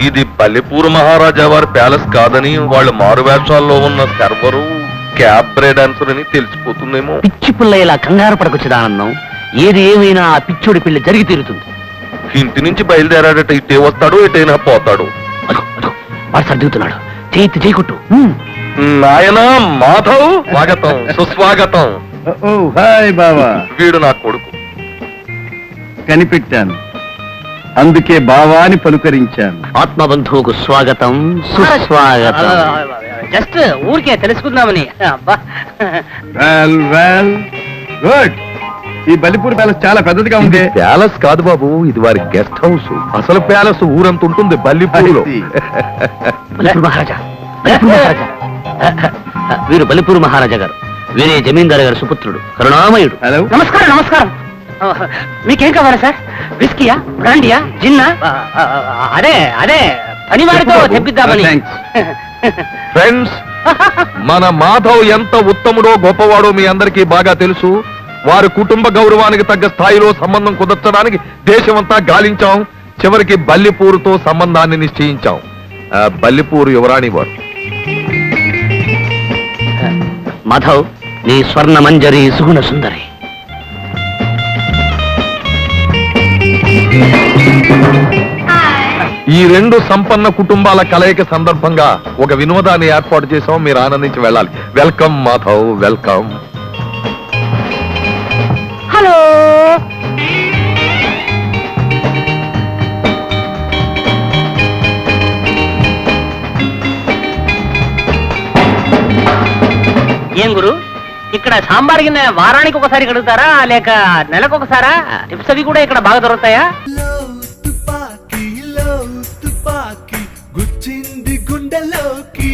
ఇది బల్లిపూర్ మహారాజా వారి ప్యాలెస్ కాదని వాళ్ళ మారు వేషాల్లో ఉన్న సర్వరు క్యాబ్రే డాన్సర్ అని తెలిసిపోతుందేమో. పిచ్చి పుల్ల ఇలా కంగారు పడకొచ్చిదానందం. ఏది ఏమైనా ఆ పిచ్చోడి పెళ్లి జరిగి తీరుతుంది. ఇంటి నుంచి బయలుదేరాడట, ఇటే వస్తాడు ఇటైనా పోతాడు. వాడు సర్దుతున్నాడు. చేతి చేయకొట్టు. నాయన మాధవ్, స్వాగతం సుస్వాగతం. హాయ్ బావా. వీడు నా కొడుకు. కనిపెట్టాను, అందుకే బావా అని పలుకరించాను. ఆత్మబంధువుకు స్వాగతం సుస్వాగతం. జస్ట్ ఊరికే తెలుసుకుందామని. అబ్బా, వెల్ వెల్ గుడ్. ఈ బల్లిపూర్ ప్యాలెస్ చాలా పెద్దదిగా ఉంది. ప్యాలెస్ కాదు బాబు, ఇది వారి గెస్ట్ హౌస్. అసలు ప్యాలెస్ ఊరంత ఉంటుంది బల్లిపూర్లో. బలిపూర్ మహారాజా, బలిపూర్ మహారాజా. వీరు బలిపూర్ మహారాజా గారు. వీరే జమీందారు గారు సుపుత్రుడు, కరుణామయుడు. హలో. నమస్కారం నమస్కారం. మీకేం కావాలా సార్? విస్కీయా, బ్రాండియా, జిన్నా? అదే అదే పనివాడితో తెప్పిద్దామని. థాంక్స్. ఫ్రెండ్స్, మన మాధవ్ ఎంత ఉత్తముడో గొప్పవాడో మీ అందరికీ బాగా తెలుసు. వారి కుటుంబ గౌరవానికి తగ్గ స్థాయిలో సంబంధం కుదర్చడానికి దేశమంతా గాలించాం. చివరికి బల్లిపూరుతో సంబంధాన్ని నిశ్చయించాం. బల్లిపూరు యువరాణి వారు. మాధవ్, నీ స్వర్ణ మంజరి సుగుణ సుందరి. ఈ రెండు సంపన్న కుటుంబాల కలయిక సందర్భంగా ఒక వినోదాన్ని ఏర్పాటు చేసాం. మీరు ఆనందించి వెళ్ళాలి. Welcome Madhav, welcome. హలో. ఏం గురు, ఇక్కడ సాంబార్ గిన్నె వారానికి ఒకసారి కడుగుతారా లేక నెలకు ఒకసారా? టిప్స్ అవి కూడా ఇక్కడ బాగా దొరుకుతాయా? తుపాకీ గుచ్చింది గుండెలోకి.